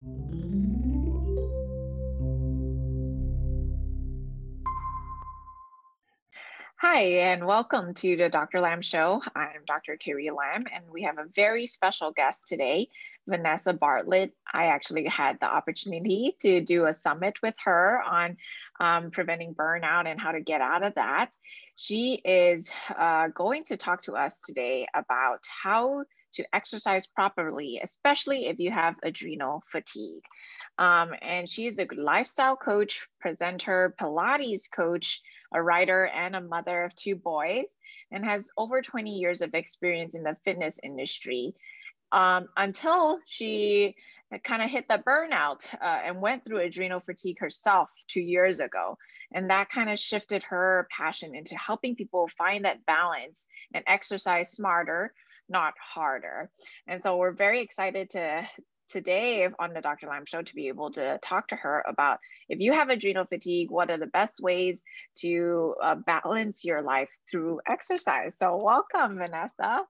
Hi, and welcome to the Dr. Lamb Show. I'm Dr. Carrie Lamb, and we have a very special guest today, Vanessa Bartlett. I actually had the opportunity to do a summit with her on preventing burnout and how to get out of that. She is going to talk to us today about how to exercise properly, especially if you have adrenal fatigue. And she is a lifestyle coach, presenter, Pilates coach, a writer, and a mother of two boys, and has over 20 years of experience in the fitness industry until she kind of hit the burnout and went through adrenal fatigue herself 2 years ago. And that kind of shifted her passion into helping people find that balance and exercise smarter, not harder. And so we're very excited to today on the Dr. Lamb Show to be able to talk to her about if you have adrenal fatigue, what are the best ways to balance your life through exercise. So welcome, Vanessa.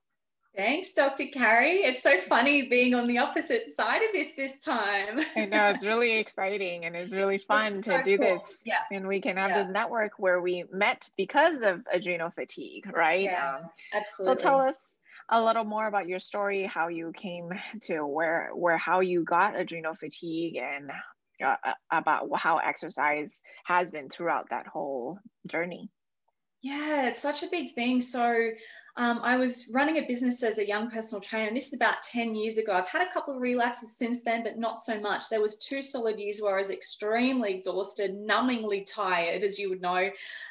Thanks, Dr. Carrie. It's so funny being on the opposite side of this time. I know, it's really exciting and it's really fun It's to so do cool. this. Yeah. And we can have Yeah. this network where we met because of adrenal fatigue, right? Yeah, So absolutely. tell us a little more about your story, how you came to where how you got adrenal fatigue, and about how exercise has been throughout that whole journey. Yeah, it's such a big thing. So I was running a business as a young personal trainer, and this is about 10 years ago. I've had a couple of relapses since then, but not so much. There was 2 solid years where I was extremely exhausted, numbingly tired, as you would know,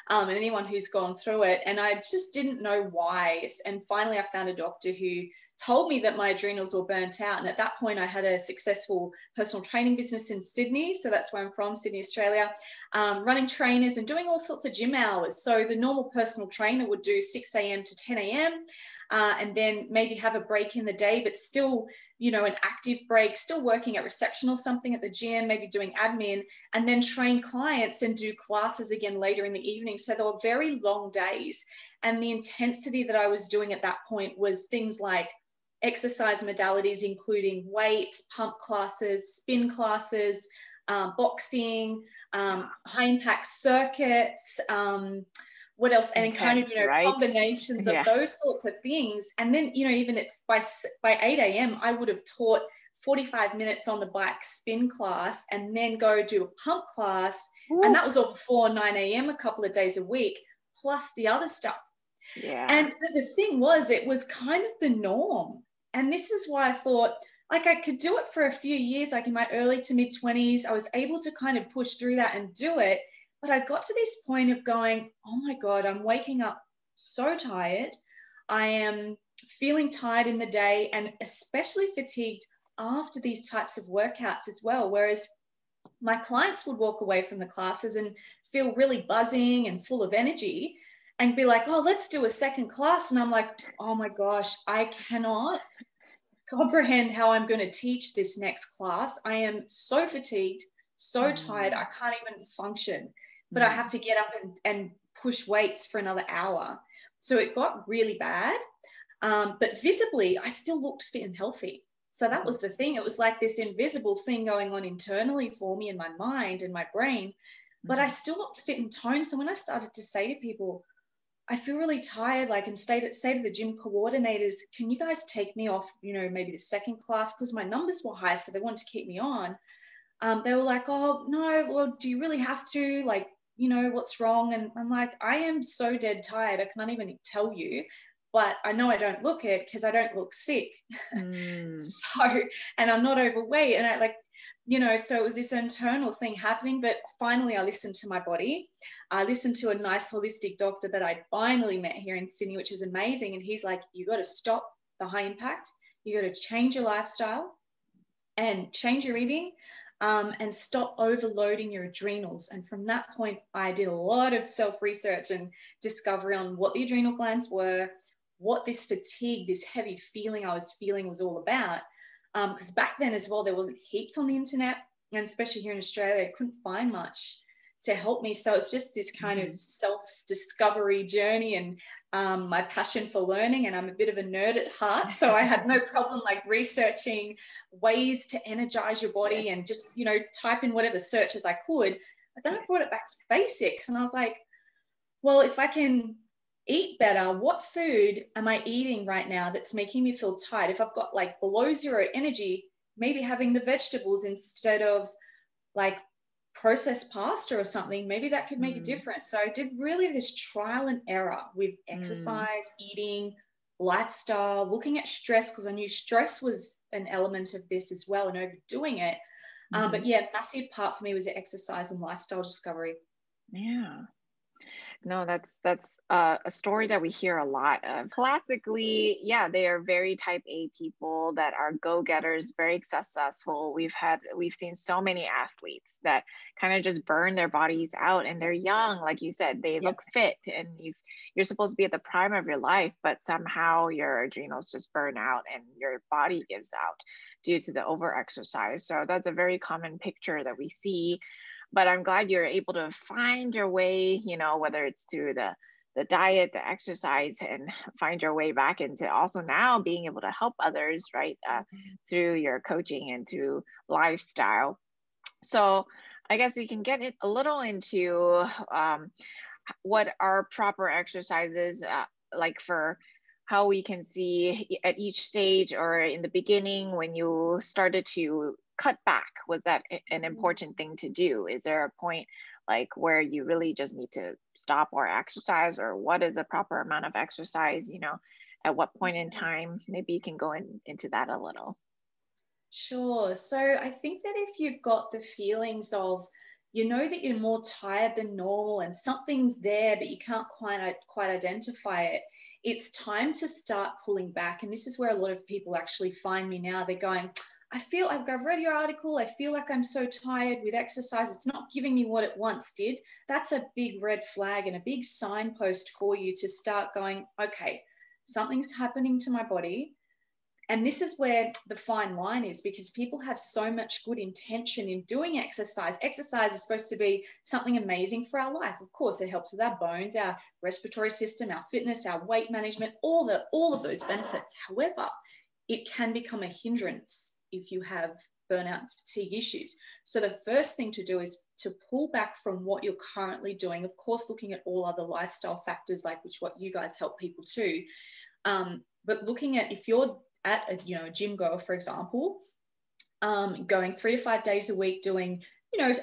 and anyone who's gone through it. And I just didn't know why. And finally, I found a doctor who told me that my adrenals were burnt out. And at that point, I had a successful personal training business in Sydney. So that's where I'm from, Sydney, Australia, running trainers and doing all sorts of gym hours. So the normal personal trainer would do 6 a.m. to 10 a.m. And then maybe have a break in the day, but still, an active break, still working at reception or something at the gym, maybe doing admin, and then train clients and do classes again later in the evening. So they were very long days. And the intensity that I was doing at that point was things like exercise modalities, including weights, pump classes, spin classes, boxing, high impact circuits, what else? And Intense, right? combinations of those sorts of things. And then, even it's by 8 a.m., I would have taught 45 minutes on the bike spin class and then go do a pump class. Ooh. And that was all before 9 a.m. a couple of days a week, plus the other stuff. Yeah. And the thing was, it was kind of the norm. And this is why I thought, like, I could do it for a few years, like in my early to mid 20s. I was able to kind of push through that and do it. But I got to this point of going, oh my God, I'm waking up so tired. I am feeling tired in the day, and especially fatigued after these types of workouts as well. Whereas my clients would walk away from the classes and feel really buzzing and full of energy and be like, oh, let's do a second class. And I'm like, oh my gosh, I cannot comprehend how I'm going to teach this next class. I am so fatigued, so tired, I can't even function, but I have to get up and push weights for another hour. So it got really bad. But visibly, I still looked fit and healthy. So that was the thing. It was like this invisible thing going on internally for me in my mind and my brain, but I still looked fit and toned. So when I started to say to people, I feel really tired, like, and say to the gym coordinators, can you guys take me off, maybe the second class? Because my numbers were high, so they wanted to keep me on. They were like, oh, no, well, do you really have to? Like, what's wrong? And I'm like, I am so dead tired. I can't even tell you. But I know I don't look it because I don't look sick. So, and I'm not overweight. And so it was this internal thing happening. But finally, I listened to my body. I listened to a nice holistic doctor that I finally met here in Sydney, which was amazing. And he's like, you got to stop the high impact. You got to change your lifestyle and change your eating. And stop overloading your adrenals. And from that point, I did a lot of self-research and discovery on what the adrenal glands were, what this fatigue, this heavy feeling I was feeling was all about. Because back then as well, there wasn't heaps on the internet, and especially here in Australia, I couldn't find much to help me. So it's just this kind of self-discovery journey and my passion for learning, and I'm a bit of a nerd at heart. So I had no problem like researching ways to energize your body and just, you know, type in whatever searches I could. But then I brought it back to basics and I was like, well, if I can eat better, what food am I eating right now that's making me feel tired? If I've got like below zero energy, maybe having the vegetables instead of like processed pasta or something, maybe that could make a difference. So I did really this trial and error with exercise, eating, lifestyle, looking at stress, because I knew stress was an element of this as well and overdoing it. But yeah, massive part for me was the exercise and lifestyle discovery. Yeah. No, that's a story that we hear a lot of. Classically, yeah, they are very type A people that are go-getters, very successful. We've seen so many athletes that kind of just burn their bodies out, and they're young, like you said, they look fit, and you're supposed to be at the prime of your life, but somehow your adrenals just burn out and your body gives out due to the over-exercise. So that's a very common picture that we see. But I'm glad you're able to find your way, you know, whether it's through the diet, the exercise, and find your way back into also now being able to help others, right, through your coaching and through lifestyle. So I guess we can get it a little into what are proper exercises, like for how we can see at each stage or in the beginning when you started to cut back. Was that an important thing to do? Is there a point like where you really just need to stop or exercise, or what is a proper amount of exercise, you know, at what point in time? Maybe you can go into that a little. Sure. So I think that if you've got the feelings of, you know, that you're more tired than normal and something's there, but you can't quite identify it, it's time to start pulling back. And this is where a lot of people actually find me now. They're going, I feel like I've read your article. I feel like I'm so tired with exercise. It's not giving me what it once did. That's a big red flag and a big signpost for you to start going, okay, something's happening to my body. And this is where the fine line is, because people have so much good intention in doing exercise. Exercise is supposed to be something amazing for our life. Of course, it helps with our bones, our respiratory system, our fitness, our weight management, all of those benefits. However, it can become a hindrance if you have burnout and fatigue issues. So the first thing to do is to pull back from what you're currently doing. Of course, looking at all other lifestyle factors, like what you guys help people too. But looking at, if you're at a gym goer, for example, going 3 to 5 days a week, doing, a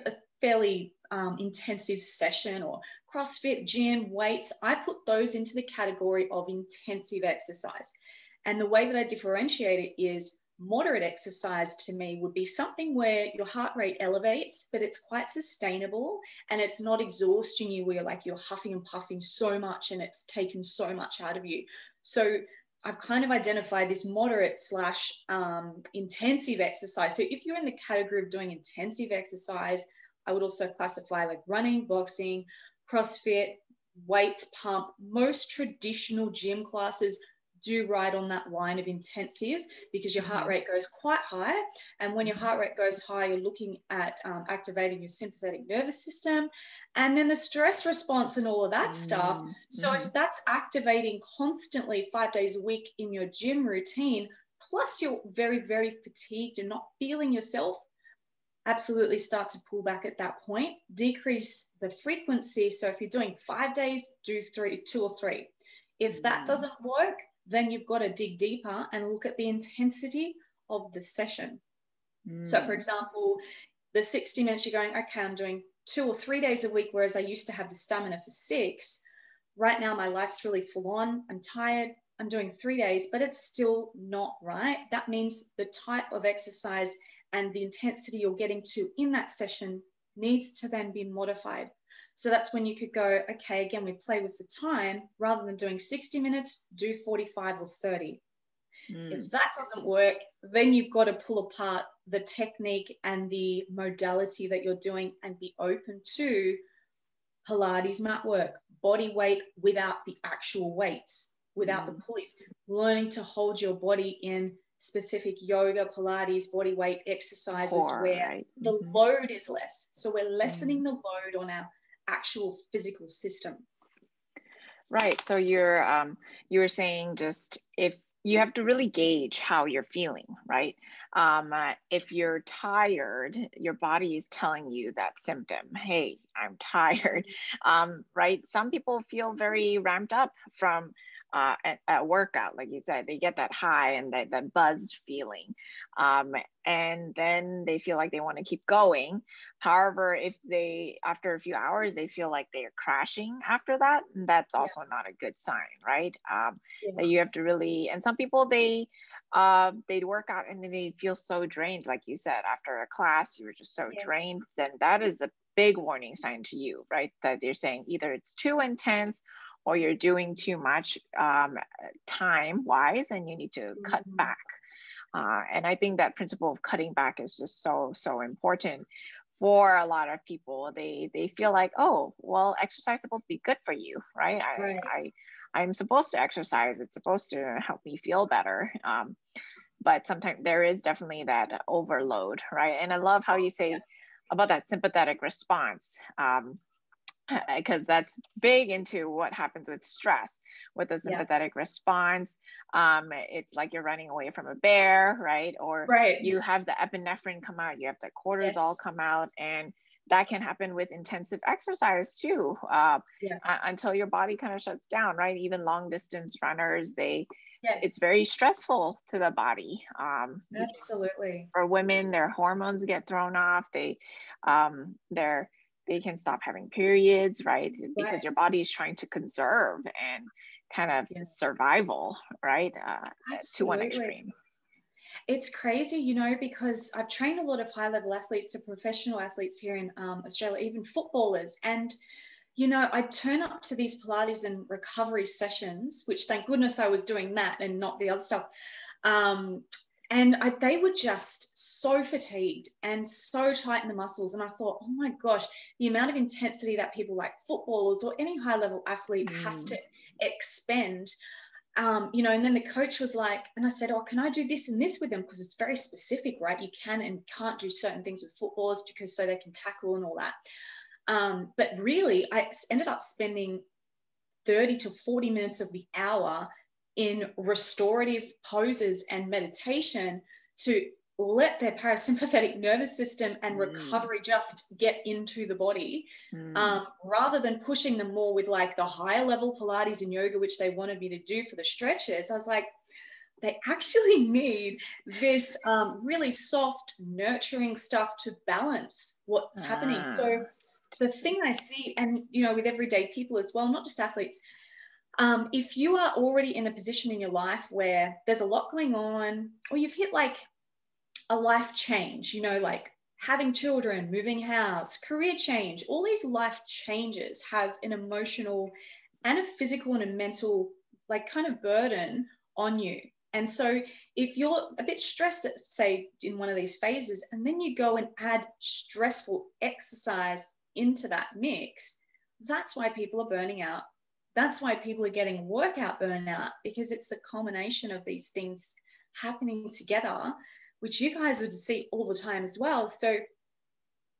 fairly intensive session, or CrossFit, gym, weights, I put those into the category of intensive exercise. And the way that I differentiate it is moderate exercise to me would be something where your heart rate elevates, but it's quite sustainable and it's not exhausting you where you're huffing and puffing so much and it's taken so much out of you. So I've kind of identified this moderate / intensive exercise. So if you're in the category of doing intensive exercise, I would also classify like running, boxing, CrossFit, weights, pump. Most traditional gym classes do ride on that line of intensive because your heart rate goes quite high. And when your heart rate goes high, you're looking at activating your sympathetic nervous system and then the stress response and all of that stuff. So if that's activating constantly 5 days a week in your gym routine, plus you're very, very fatigued and not feeling yourself, absolutely start to pull back at that point. Decrease the frequency. So if you're doing 5 days, do 2 or 3. If that doesn't work, then you've got to dig deeper and look at the intensity of the session. So for example, the 60 minutes you're going, okay, I'm doing 2 or 3 days a week, whereas I used to have the stamina for 6. Right now, my life's really full on. I'm tired. I'm doing 3 days, but it's still not right. That means the type of exercise and the intensity you're getting to in that session needs to then be modified. So that's when you could go, okay, again, we play with the time. Rather than doing 60 minutes, do 45 or 30. If that doesn't work, then you've got to pull apart the technique and the modality that you're doing and be open to Pilates mat work, body weight without the actual weights, without the pulleys, learning to hold your body in specific yoga, Pilates, body weight exercises where the load is less. So we're lessening the load on our actual physical system. Right. So you were saying just if you have to really gauge how you're feeling, right? If you're tired, your body is telling you that symptom. Hey, I'm tired. Right. Some people feel very ramped up from a workout, like you said, they get that high and that buzzed feeling, um, and then they feel like they want to keep going. However, if they, after a few hours, they feel like they're crashing after that, that's Yeah. also not a good sign, right? That you have to Yes. really, and some people, they work out and then they feel so drained, like you said, after a class, you were just so Yes. drained, then that is a big warning sign to you, right? That they're saying either it's too intense or you're doing too much time wise and you need to cut Mhm. back. And I think that principle of cutting back is just so important for a lot of people. They feel like, oh, well, exercise is supposed to be good for you, right? Right. I'm supposed to exercise. It's supposed to help me feel better. But sometimes there is definitely that overload, right? And I love how you Yeah. say about that sympathetic response. Because that's big into what happens with stress. With the Yeah. sympathetic response, it's like you're running away from a bear, right? Or Right. you have the epinephrine come out, you have the cortisol Yes. come out, and that can happen with intensive exercise too, Yeah. until your body kind of shuts down, right? Even long distance runners, it's Yes. very stressful to the body. Absolutely. For women, their hormones get thrown off. They're they can stop having periods, right? Because Right. your body is trying to conserve and kind of Yeah. survival, right? To one Absolutely. extreme. It's crazy, because I've trained a lot of high level athletes to professional athletes here in Australia, even footballers. And, I'd turn up to these Pilates and recovery sessions, which thank goodness I was doing that and not the other stuff. Um, and they were just so fatigued and so tight in the muscles. And I thought, oh my gosh, the amount of intensity that people like footballers or any high level athlete has Mm, to expend. And then the coach was like, and I said, oh, can I do this and this with them? Because it's very specific, right? You can and can't do certain things with footballers because so they can tackle and all that. But really, I ended up spending 30 to 40 minutes of the hour in restorative poses and meditation to let their parasympathetic nervous system and mm, recovery just get into the body, mm. rather than pushing them more with like the higher level Pilates and yoga, which they wanted me to do for the stretches. I was like, they actually need this really soft, nurturing stuff to balance what's happening. So Ah, the thing I see, and with everyday people as well, not just athletes, if you are already in a position in your life where there's a lot going on, or you've hit like a life change, like having children, moving house, career change, all these life changes have an emotional and a physical and a mental, like kind of burden on you. And so if you're a bit stressed, say in one of these phases, and then you go and add stressful exercise into that mix, that's why people are burning out. That's why people are getting workout burnout, because it's the culmination of these things happening together, which you guys would see all the time as well. So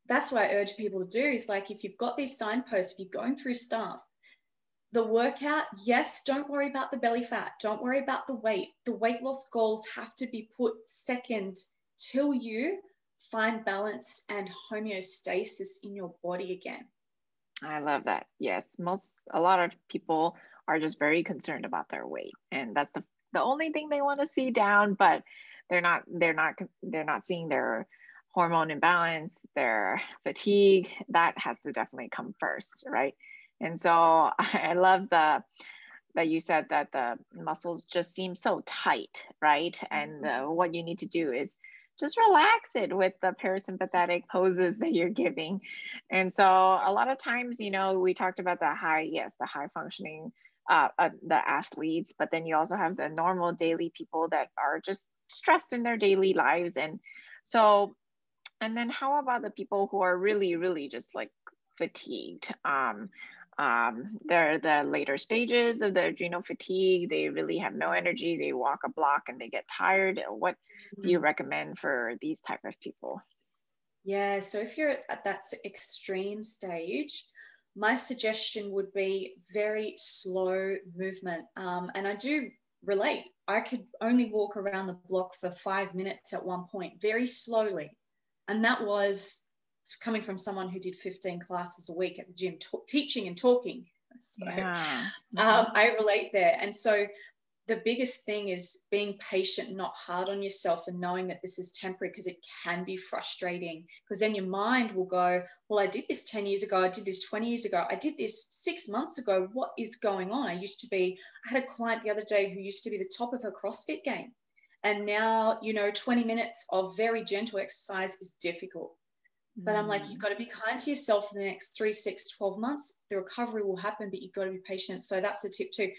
that's what I urge people to do is like, if you've got these signposts, if you're going through stuff, the workout, yes, don't worry about the belly fat. Don't worry about the weight. The weight loss goals have to be put second till you find balance and homeostasis in your body again. I love that. Yes, a lot of people are just very concerned about their weight, and that's the only thing they want to see down. But they're not seeing their hormone imbalance, their fatigue. That has to definitely come first, right? And so I love that you said that the muscles just seem so tight, right? And what you need to do is just relax it with the parasympathetic poses that you're giving. And so a lot of times, we talked about the high functioning, the athletes, but then you also have the normal daily people that are just stressed in their daily lives. And so, and then how about the people who are really, really just like fatigued? They're the later stages of the adrenal fatigue. They really have no energy. They walk a block and they get tired. What do you Mm. recommend for these type of people? Yeah, so if you're at that extreme stage, my suggestion would be very slow movement. And I do relate. I could only walk around the block for 5 minutes at one point, very slowly. And that was coming from someone who did 15 classes a week at the gym, teaching and talking. So Yeah. I relate there. And so the biggest thing is being patient, not hard on yourself, and knowing that this is temporary, because it can be frustrating, because then your mind will go, well, I did this 10 years ago. I did this 20 years ago. I did this 6 months ago. What is going on? I had a client the other day who used to be the top of her CrossFit game. And now, 20 minutes of very gentle exercise is difficult. But I'm like, you've got to be kind to yourself for the next 3, 6, 12 months. The recovery will happen, but you've got to be patient. So that's a tip too.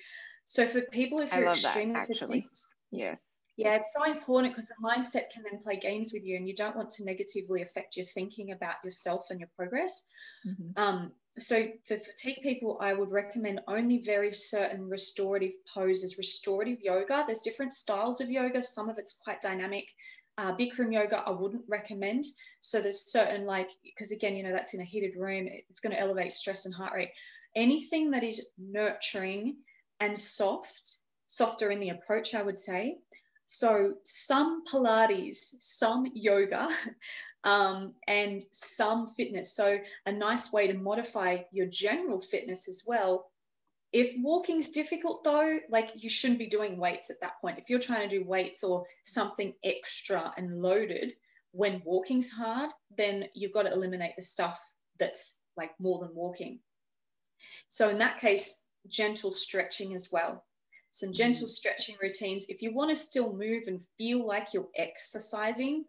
So for people, if you're extremely fatigued, yes, yeah, it's so important, because the mindset can then play games with you, and you don't want to negatively affect your thinking about yourself and your progress. So for fatigue people, I would recommend only very certain restorative poses. Restorative yoga, there's different styles of yoga. Some of it's quite dynamic. Bikram yoga, I wouldn't recommend. So there's certain, because again, that's in a heated room, it's going to elevate stress and heart rate. Anything that is nurturing and softer in the approach, I would say. So some Pilates, some yoga, and some fitness. So a nice way to modify your general fitness as well. If walking's difficult though, you shouldn't be doing weights at that point. If you're trying to do weights or something extra and loaded when walking's hard, then you've got to eliminate the stuff that's more than walking. So in that case, gentle stretching as well. Some gentle stretching routines. If you want to still move and feel like you're exercising,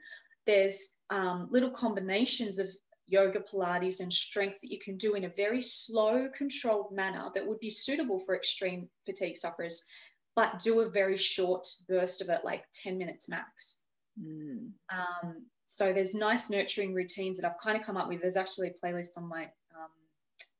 there's little combinations of yoga, Pilates, and strength that you can do in a very slow, controlled manner that would be suitable for extreme fatigue sufferers, but do a very short burst of it, 10 minutes max. So there's nice nurturing routines that I've kind of come up with. There's actually a playlist on my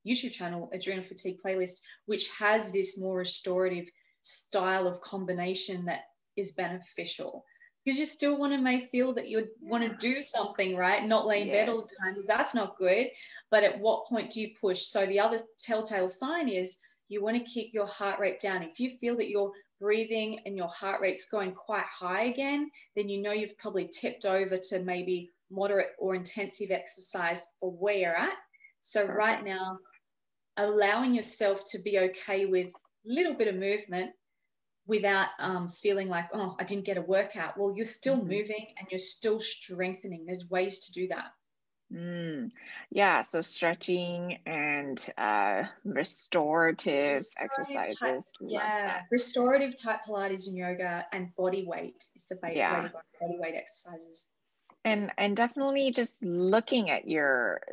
YouTube channel, Adrenal Fatigue Playlist, which has this more restorative style of combination that is beneficial, because you still want to feel that you want to do something, right? Not lay in bed all the time, because that's not good. But at what point do you push? So the other telltale sign is you want to keep your heart rate down. If you feel that you're breathing and your heart rate's going quite high again, then you've probably tipped over to maybe moderate or intensive exercise for where you're at. So right now, allowing yourself to be okay with a little bit of movement without feeling like, oh, I didn't get a workout. Well, you're still moving and you're still strengthening. There's ways to do that. Yeah, so stretching and restorative exercises. Restorative type Pilates and yoga, and body weight is the way to go. Body weight exercises. And definitely just looking at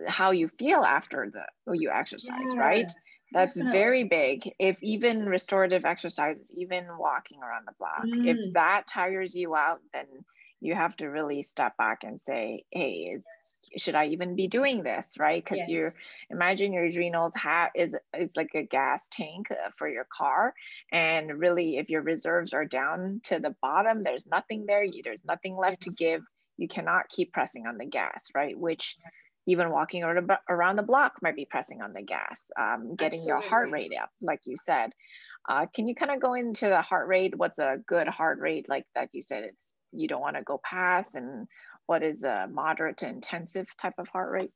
how you feel after you exercise, right? That's definitely very big. If even restorative exercises, even walking around the block, if that tires you out, then you have to really step back and say, hey, should I even be doing this, right? Because imagine your adrenals is like a gas tank for your car. And really, if your reserves are down to the bottom, there's nothing there. There's nothing left to give. You cannot keep pressing on the gas, right? Which even walking around the block might be pressing on the gas, getting your heart rate up, like you said. Can you kind of go into the heart rate? What's a good heart rate? Like that you said, you don't want to go past, and what is a moderate to intensive type of heart rate?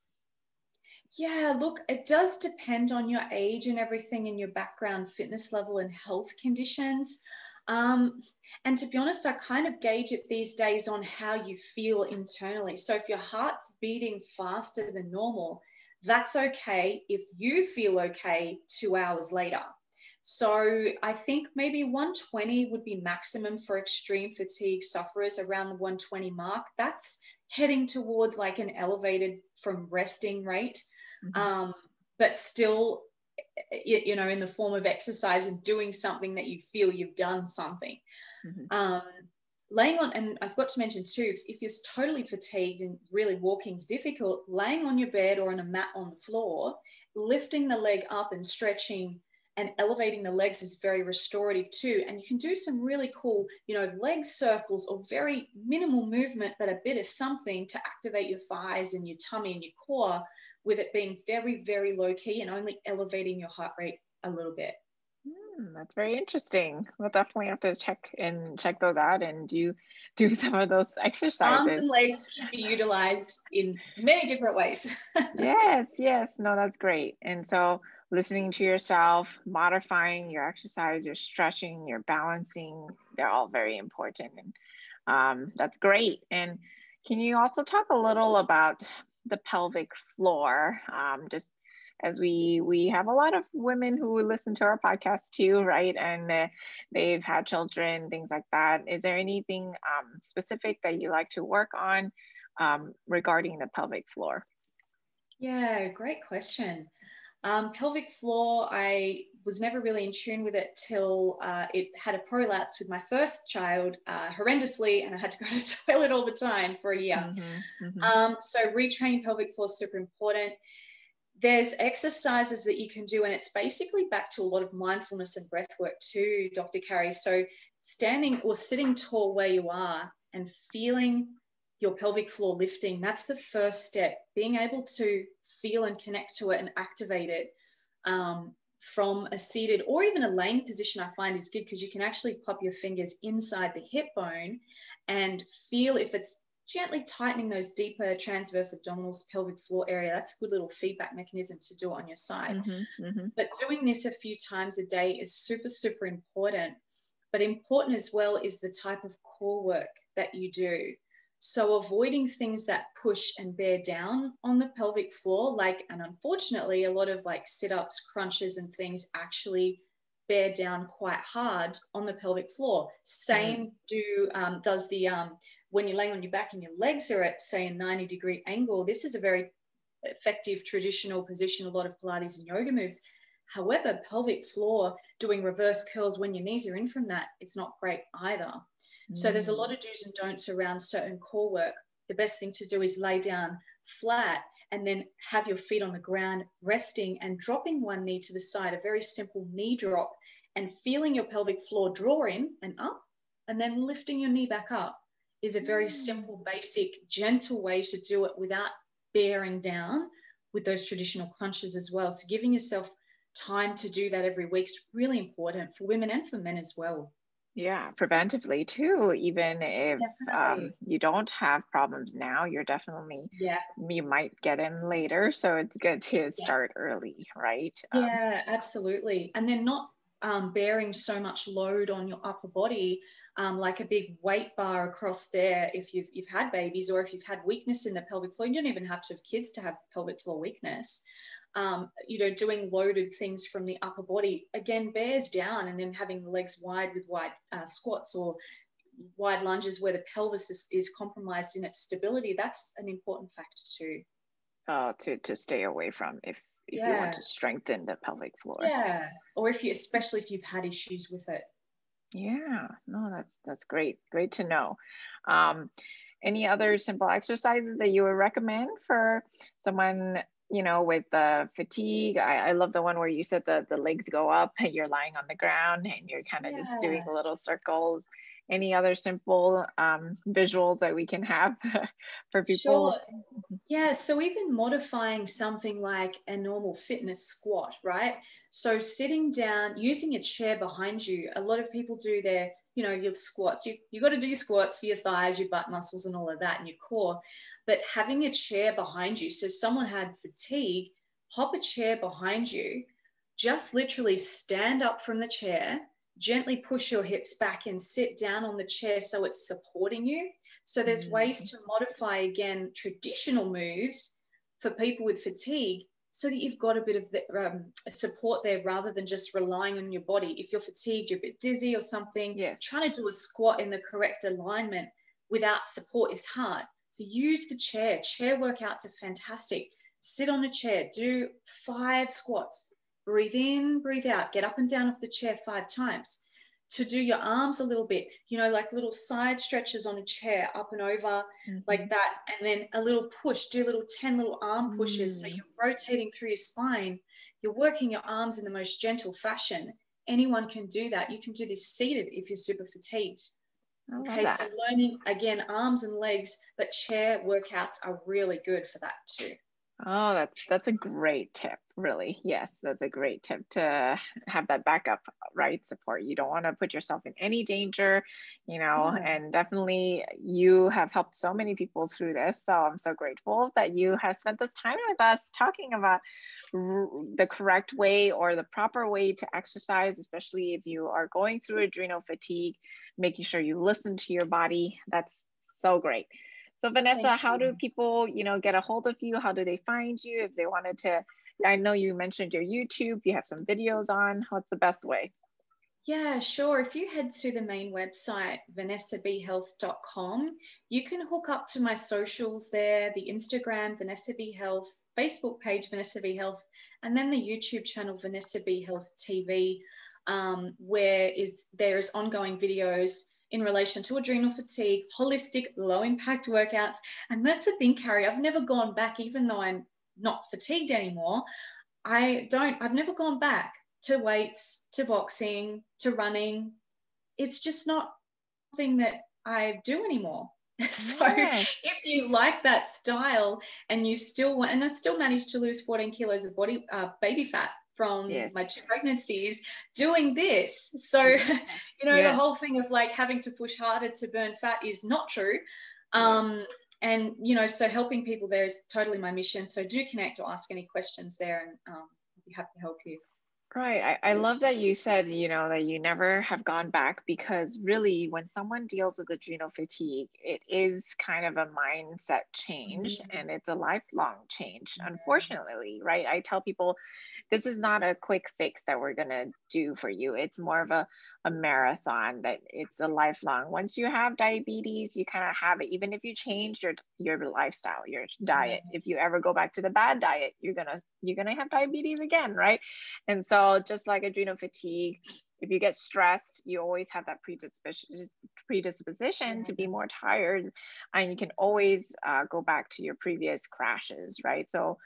Yeah, look, it does depend on your age and everything, and your background, fitness level, and health conditions. And to be honest, I kind of gauge it these days on how you feel internally. So if your heart's beating faster than normal, that's okay if you feel okay 2 hours later. So I think maybe 120 would be maximum for extreme fatigue sufferers, around the 120 mark. That's heading towards an elevated from resting rate, but still, in the form of exercise and doing something that you feel you've done something. Laying on, and I've got to mention too, if you're totally fatigued and really walking's difficult, laying on your bed or on a mat on the floor, lifting the leg up and stretching And elevating the legs is very restorative too. And you can do some really cool, leg circles or very minimal movement, but a bit of something to activate your thighs and your tummy and your core, with it being very, very low key and only elevating your heart rate a little bit. That's very interesting. We'll definitely have to check those out and do some of those Arms exercises. and legs can be utilized in many different ways. Yes. No, that's great. And so listening to yourself, modifying your exercise, your stretching, your balancing, they're all very important. And that's great. And can you also talk a little about the pelvic floor? Just as we have a lot of women who listen to our podcast too, right? And they've had children, things like that. Is there anything specific that you like to work on regarding the pelvic floor? Yeah, great question. Pelvic floor, I was never really in tune with it till it had a prolapse with my first child horrendously, and I had to go to the toilet all the time for a year. So retraining pelvic floor is super important. There's exercises that you can do, and it's basically back to a lot of mindfulness and breath work too, Dr. Carrie. So standing or sitting tall where you are and feeling your pelvic floor lifting, that's the first step. Being able to feel and connect to it and activate it from a seated or even a laying position, I find is good, because you can actually pop your fingers inside the hip bone and feel if it's gently tightening those deeper transverse abdominals, pelvic floor area. That's a good little feedback mechanism to do it on your side. But doing this a few times a day is super, super important. But important as well is the type of core work that you do. So avoiding things that push and bear down on the pelvic floor, and unfortunately, a lot of sit-ups, crunches and things actually bear down quite hard on the pelvic floor. Same does the, when you're laying on your back and your legs are at, say, a 90-degree angle, this is a very effective traditional position, a lot of Pilates and yoga moves. However, pelvic floor, doing reverse curls when your knees are in from that, it's not great either. So there's a lot of do's and don'ts around certain core work. The best thing to do is lay down flat and then have your feet on the ground, resting and dropping one knee to the side, a very simple knee drop, and feeling your pelvic floor draw in and up, and then lifting your knee back up is a very simple, basic, gentle way to do it without bearing down with those traditional crunches as well. So giving yourself time to do that every week is really important for women and for men as well. Yeah, preventively too, even if you don't have problems now, you're definitely, you might get them later. So it's good to start early, right? Yeah, absolutely. And then not bearing so much load on your upper body, like a big weight bar across there if you've had babies, or if you've had weakness in the pelvic floor. You don't even have to have kids to have pelvic floor weakness. Doing loaded things from the upper body, again, bears down, and then having the legs wide with wide squats or wide lunges where the pelvis is compromised in its stability, that's an important factor too. To stay away from if you want to strengthen the pelvic floor. Yeah, or especially if you've had issues with it. Yeah, no, that's great. Great to know. Any other simple exercises that you would recommend for someone, with the fatigue? I love the one where you said the legs go up and you're lying on the ground and you're kind of just doing little circles. Any other simple visuals that we can have for people? Sure. Yeah, so even modifying something like a normal fitness squat, right? So sitting down, using a chair behind you. A lot of people do their, your squats. You got to do squats for your thighs, your butt muscles and all of that, and your core. But having a chair behind you, so if someone had fatigue, hop a chair behind you, just literally stand up from the chair, gently push your hips back and sit down on the chair so it's supporting you. So there's ways to modify, again, traditional moves for people with fatigue so that you've got a bit of the, support there rather than just relying on your body. If you're fatigued, you're a bit dizzy or something, trying to do a squat in the correct alignment without support is hard. So use the chair. Chair workouts are fantastic. Sit on a chair, do 5 squats, breathe in, breathe out, get up and down off the chair 5 times. To do your arms a little bit, like little side stretches on a chair, up and over, like that. And then a little push, do little 10 little arm pushes. So you're rotating through your spine, you're working your arms in the most gentle fashion. Anyone can do that. You can do this seated if you're super fatigued. I love Okay, so that. learning, again, arms and legs, but chair workouts are really good for that too. Oh, that's a great tip, really. Yes, that's a great tip to have that backup, right? Support. You don't want to put yourself in any danger, Yeah. and definitely you have helped so many people through this. So I'm so grateful that you have spent this time with us talking about the correct way or the proper way to exercise, especially if you are going through adrenal fatigue, making sure you listen to your body. That's so great. So Vanessa, Thank how do you. people, get a hold of you? How do they find you if they wanted to? I know you mentioned your YouTube, you have some videos on. What's the best way? Yeah, sure. If you head to the main website, vanessabhealth.com, you can hook up to my socials there, the Instagram, Vanessa B Health, Facebook page, Vanessa B Health, and then the YouTube channel, Vanessa B Health TV, where there is ongoing videos in relation to adrenal fatigue, holistic, low impact workouts. And that's the thing, Carrie, I've never gone back, even though I'm not fatigued anymore. I've never gone back to weights, to boxing, to running. It's just not something that I do anymore. So Yes, if you like that style and you still want, and I still managed to lose 14 kilos of baby fat from yes, my 2 pregnancies doing this. So, yes, the yes. whole thing of like having to push harder to burn fat is not true. Yes. And, so helping people there is totally my mission. So do connect or ask any questions there, and I'll be happy to help you. Right. I love that you said, that you never have gone back, because really when someone deals with adrenal fatigue, it is kind of a mindset change Mm-hmm. and it's a lifelong change, unfortunately, right? I tell people this is not a quick fix that we're going to do for you. It's more of a marathon, that it's a lifelong. Once you have diabetes, you kind of have it, even if you change your lifestyle, your diet. If you ever go back to the bad diet, you're gonna have diabetes again, right? And so just like adrenal fatigue, if you get stressed, you always have that predisposition to be more tired, and you can always go back to your previous crashes, right? So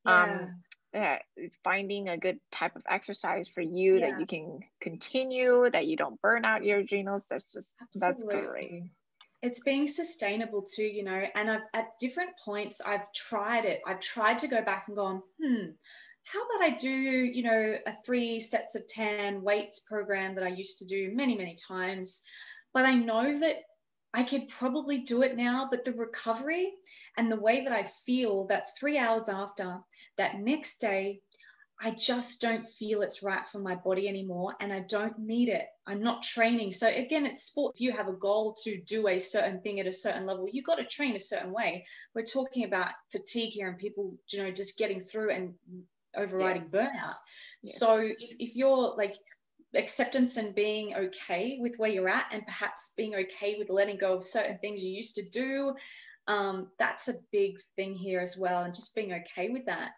Yeah. yeah, it's finding a good type of exercise for you that Yeah. you can continue, that you don't burn out your adrenals. That's great. Absolutely. It's being sustainable too, and at different points, I've tried it. I've tried to go back and gone, how about I do, a 3 sets of 10 weights program that I used to do many, many times. But I know that I could probably do it now, but the recovery and the way that I feel that 3 hours after, that next day, I just don't feel it's right for my body anymore, and I don't need it. I'm not training. So again, it's sport. If you have a goal to do a certain thing at a certain level, you got to train a certain way. We're talking about fatigue here and people, just getting through and Yes, overriding burnout. yes, So if you're like acceptance and being okay with where you're at, and perhaps being okay with letting go of certain things you used to do, that's a big thing here as well. And just being okay with that.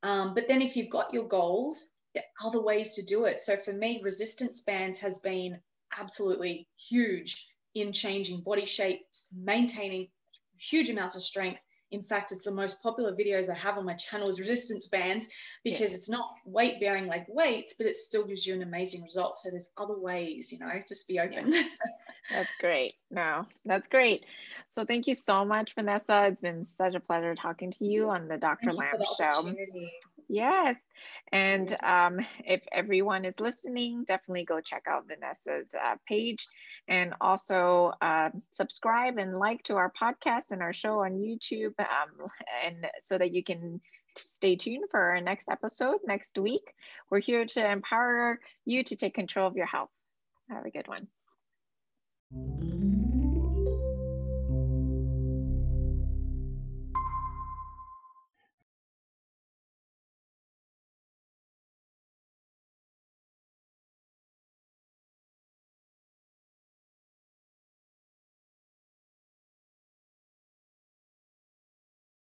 But then if you've got your goals, there are other ways to do it. So for me, resistance bands has been absolutely huge in changing body shapes, maintaining huge amounts of strength. In fact, it's the most popular videos I have on my channel is resistance bands, because yes. it's not weight bearing like weights, but it still gives you an amazing result. So there's other ways, just be Yeah. open. That's great. No, that's great. So thank you so much, Vanessa. It's been such a pleasure talking to you on the Dr. Thank you for Lamb the Show. opportunity. Yes. It And was if everyone is listening, definitely go check out Vanessa's page, and also subscribe and like to our podcast and our show on YouTube, and so that you can stay tuned for our next episode next week. We're here to empower you to take control of your health. Have a good one.